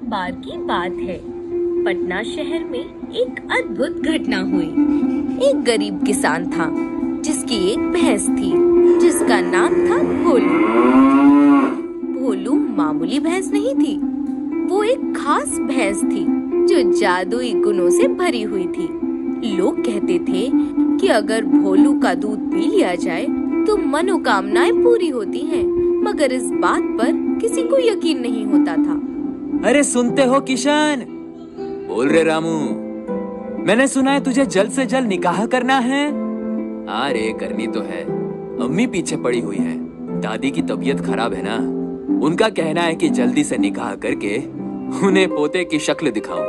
बार की बात है। पटना शहर में एक अद्भुत घटना हुई। एक गरीब किसान था जिसकी एक भैंस थी जिसका नाम था भोलू। भोलू मामूली भैंस नहीं थी, वो एक खास भैंस थी जो जादुई गुणों से भरी हुई थी। लोग कहते थे कि अगर भोलू का दूध पी लिया जाए तो मनोकामनाएं पूरी होती हैं, मगर इस बात पर किसी को यकीन नहीं होता था। अरे सुनते हो किशन? बोल रे रामू, मैंने सुना है तुझे जल्द से जल्द निकाह करना है। हाँ रे, करनी तो है। अम्मी पीछे पड़ी हुई है, दादी की तबीयत खराब है ना। उनका कहना है कि जल्दी से निकाह करके उन्हें पोते की शक्ल दिखाऊं।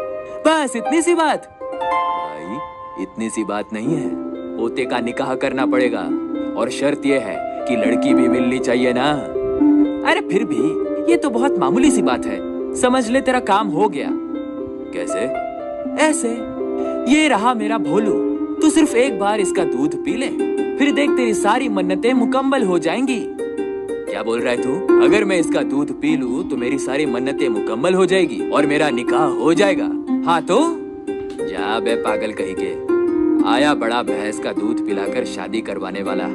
बस इतनी सी बात। भाई इतनी सी बात नहीं है, पोते का निकाह करना पड़ेगा और शर्त यह है कि लड़की भी मिलनी चाहिए ना। अरे फिर भी ये तो बहुत मामूली सी बात है, समझ ले तेरा काम हो गया। कैसे? ऐसे, ये रहा मेरा भोलू, तू सिर्फ एक बार इसका दूध पी ले, फिर देख तेरी सारी मन्नतें मुकम्मल हो जाएंगी। क्या बोल रहा है तू? अगर मैं इसका दूध पी लूं तो मेरी सारी मन्नतें मुकम्मल हो जाएगी और मेरा निकाह हो जाएगा। हाँ तो जा बे पागल कहीं के, आया बड़ा भैंस का दूध पिलाकर शादी करवाने वाला,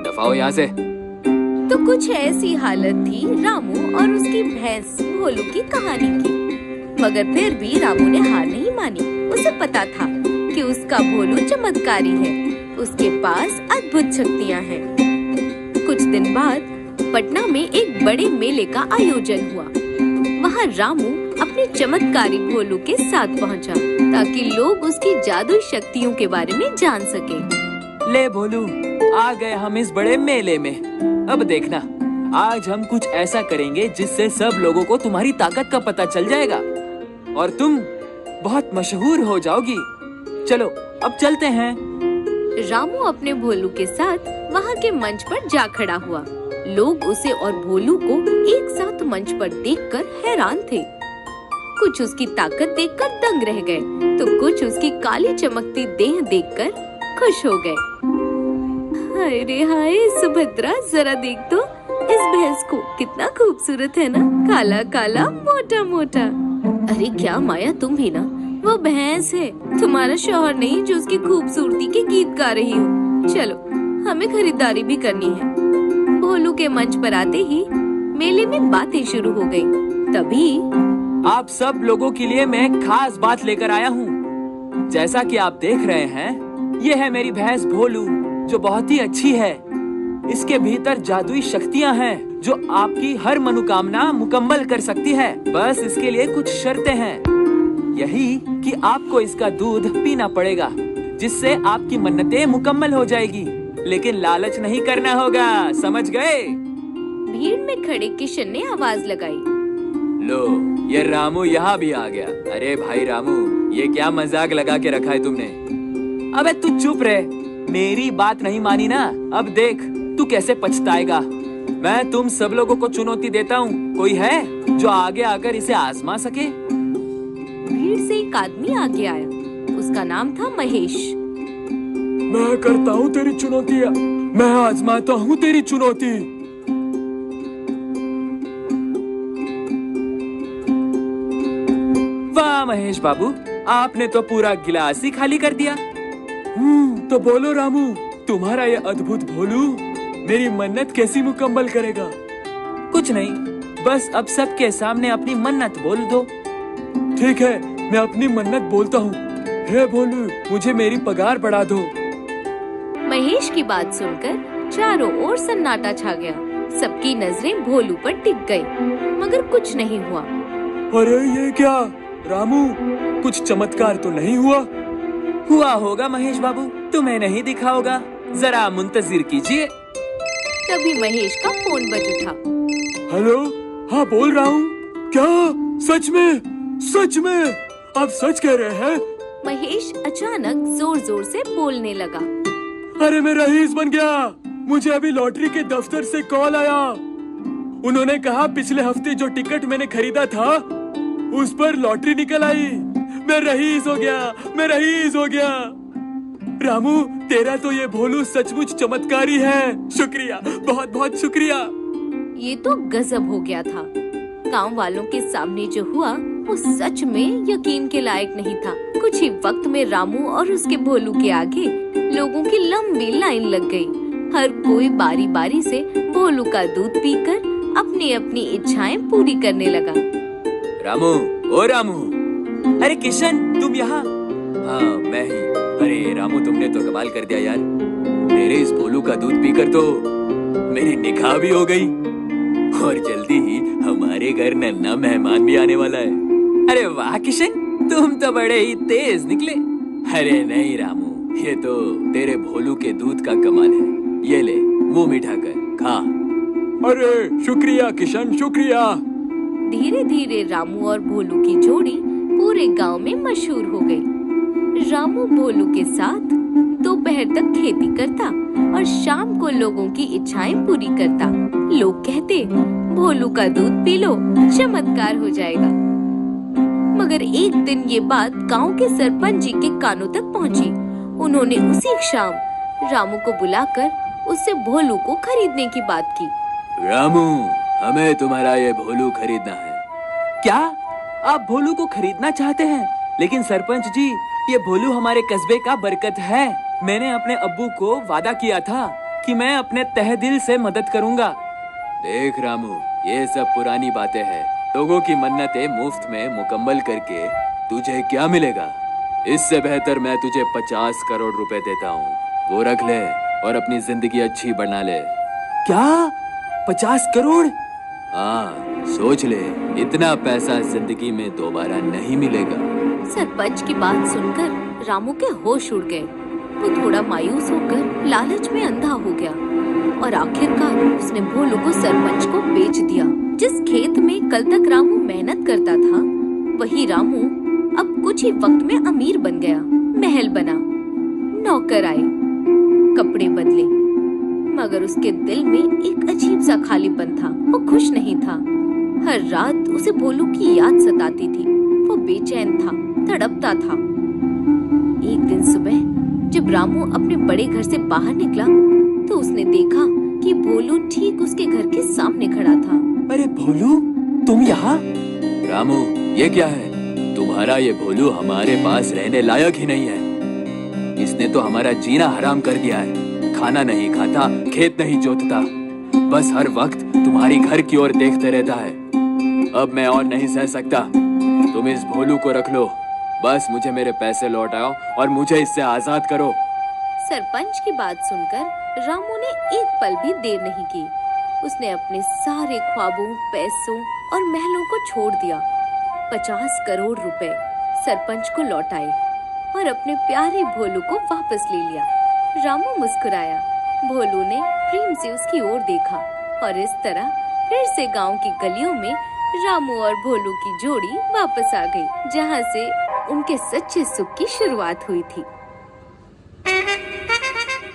दफा हो यहाँ से। तो कुछ ऐसी हालत थी रामू और उसकी भैंस भोलू की कहानी की, मगर फिर भी रामू ने हार नहीं मानी। उसे पता था कि उसका भोलू चमत्कारी है, उसके पास अद्भुत शक्तियाँ हैं। कुछ दिन बाद पटना में एक बड़े मेले का आयोजन हुआ। वहाँ रामू अपने चमत्कारी भोलू के साथ पहुँचा ताकि लोग उसकी जादुई शक्तियों के बारे में जान सके। ले भोलू, आ गए हम इस बड़े मेले में। अब देखना, आज हम कुछ ऐसा करेंगे जिससे सब लोगों को तुम्हारी ताकत का पता चल जाएगा और तुम बहुत मशहूर हो जाओगी। चलो अब चलते हैं। रामू अपने भोलू के साथ वहाँ के मंच पर जा खड़ा हुआ। लोग उसे और भोलू को एक साथ मंच पर देखकर हैरान थे। कुछ उसकी ताकत देखकर दंग रह गए, तो कुछ उसकी काली चमकती देह देखकर खुश हो गए। हाय रे हाय सुभद्रा, जरा देख तो इस भैंस को, कितना खूबसूरत है ना, काला काला मोटा मोटा। अरे क्या माया, तुम भी ना, वो भैंस है, तुम्हारा शौहर नहीं जो उसकी खूबसूरती के गीत गा रही हो। चलो हमें खरीदारी भी करनी है। भोलू के मंच पर आते ही मेले में बातें शुरू हो गयी। तभी आप सब लोगों के लिए मैं एक खास बात लेकर आया हूँ। जैसा कि आप देख रहे हैं, ये है मेरी भैंस भोलू जो बहुत ही अच्छी है। इसके भीतर जादुई शक्तियाँ हैं जो आपकी हर मनोकामना मुकम्मल कर सकती है। बस इसके लिए कुछ शर्तें हैं, यही कि आपको इसका दूध पीना पड़ेगा जिससे आपकी मन्नतें मुकम्मल हो जाएगी, लेकिन लालच नहीं करना होगा, समझ गए? भीड़ में खड़े किशन ने आवाज लगाई। लो, ये रामू यहाँ भी आ गया। अरे भाई रामू, ये क्या मजाक लगा के रखा है तुमने? अबे तू चुप रहे, मेरी बात नहीं मानी ना, अब देख तू कैसे पछताएगा। मैं तुम सब लोगों को चुनौती देता हूँ, कोई है जो आगे आकर इसे आजमा सके? भीड़ से एक आदमी आगे आया, उसका नाम था महेश। मैं करता हूँ तेरी चुनौती, मैं आजमाता हूँ तेरी चुनौती। वाह महेश बाबू, आपने तो पूरा गिलास ही खाली कर दिया। तो बोलो रामू, तुम्हारा ये अद्भुत भोलू मेरी मन्नत कैसी मुकम्मल करेगा? कुछ नहीं, बस अब सबके सामने अपनी मन्नत बोल दो। ठीक है, मैं अपनी मन्नत बोलता हूँ। हे भोलू, मुझे मेरी पगार बढ़ा दो। महेश की बात सुनकर चारों ओर सन्नाटा छा गया। सबकी नजरें भोलू पर टिक गई, मगर कुछ नहीं हुआ। अरे ये क्या रामू, कुछ चमत्कार तो नहीं हुआ? हुआ होगा महेश बाबू, तुम्हें नहीं दिखा होगा, जरा मुंतजिर कीजिए। तभी महेश का फोन बज उठा। हेलो, हाँ बोल रहा हूँ। क्या सच में? सच में आप सच कह रहे हैं? महेश अचानक जोर जोर से बोलने लगा। अरे मैं रईस बन गया, मुझे अभी लॉटरी के दफ्तर से कॉल आया। उन्होंने कहा पिछले हफ्ते जो टिकट मैंने खरीदा था उस पर लॉटरी निकल आई। मैं रईस हो गया, मैं रईस हो गया। रामू, तेरा तो ये भोलू सचमुच चमत्कारी है। शुक्रिया, बहुत बहुत शुक्रिया। ये तो गजब हो गया था। गांव वालों के सामने जो हुआ वो सच में यकीन के लायक नहीं था। कुछ ही वक्त में रामू और उसके भोलू के आगे लोगों की लंबी लाइन लग गई। हर कोई बारी बारी से भोलू का दूध पीकर अपनी अपनी इच्छाएं पूरी करने लगा। रामू, ओ रामू, अरे किशन, तुम यहाँ? हाँ, मैं ही। अरे रामू, तुमने तो कमाल कर दिया यार। मेरे इस भोलू का दूध पीकर तो मेरी निकाह भी हो गई और जल्दी ही हमारे घर नन्हा मेहमान भी आने वाला है। अरे वाह किशन, तुम तो बड़े ही तेज निकले। अरे नहीं रामू, ये तो तेरे भोलू के दूध का कमाल है। ये ले, मुंह मीठा कर खा। अरे शुक्रिया किशन, शुक्रिया। धीरे धीरे रामू और भोलू की जोड़ी पूरे गांव में मशहूर हो गई। रामू भोलू के साथ दोपहर तक खेती करता और शाम को लोगों की इच्छाएं पूरी करता। लोग कहते, भोलू का दूध पी लो, चमत्कार हो जाएगा। मगर एक दिन ये बात गांव के सरपंच जी के कानों तक पहुंची। उन्होंने उसी शाम रामू को बुलाकर उससे भोलू को खरीदने की बात की। रामू, हमें तुम्हारा ये भोलू खरीदना है। क्या आप भोलू को खरीदना चाहते हैं? लेकिन सरपंच जी, ये भोलू हमारे कस्बे का बरकत है। मैंने अपने अब्बू को वादा किया था कि मैं अपने तहे दिल से मदद करूंगा। देख रामू, ये सब पुरानी बातें हैं। लोगों की मन्नतें मुफ्त में मुकम्मल करके तुझे क्या मिलेगा? इससे बेहतर मैं तुझे 50 करोड़ रुपए देता हूँ। वो रख ले और अपनी जिंदगी अच्छी बना ले। क्या 50 करोड़? हाँ, सोच ले, इतना पैसा जिंदगी में दोबारा नहीं मिलेगा। सरपंच की बात सुनकर रामू के होश उड़ गए। वो थोड़ा मायूस होकर लालच में अंधा हो गया और आखिरकार उसने भोलू को सरपंच को बेच दिया। जिस खेत में कल तक रामू मेहनत करता था, वही रामू अब कुछ ही वक्त में अमीर बन गया। महल बना, नौकर आए, कपड़े बदले, मगर उसके दिल में एक अजीब सा खालीपन था। वो खुश नहीं था। हर रात उसे भोलू की याद सताती थी। वो बेचैन था, तड़पता था। एक दिन सुबह जब रामू अपने बड़े घर से बाहर निकला तो उसने देखा कि भोलू ठीक उसके घर के सामने खड़ा था। अरे भोलू, तुम यहाँ? रामू, ये क्या है? तुम्हारा ये भोलू हमारे पास रहने लायक ही नहीं है। इसने तो हमारा जीना हराम कर दिया है। खाना नहीं खाता, खेत नहीं जोतता, बस हर वक्त तुम्हारी घर की ओर देखते रहता है। अब मैं और नहीं सह सकता। तुम इस भोलू को रख लो, बस मुझे मेरे पैसे लौट आओ और मुझे इससे आजाद करो। सरपंच की बात सुनकर रामू ने एक पल भी देर नहीं की। उसने अपने सारे ख्वाबों, पैसों और महलों को छोड़ दिया। 50 करोड़ रुपए सरपंच को लौटाए और अपने प्यारे भोलू को वापस ले लिया। रामू मुस्कुराया। भोलू ने प्रेम से उसकी ओर देखा और इस तरह फिर से गांव की गलियों में रामू और भोलू की जोड़ी वापस आ गई, जहां से उनके सच्चे सुख की शुरुआत हुई थी।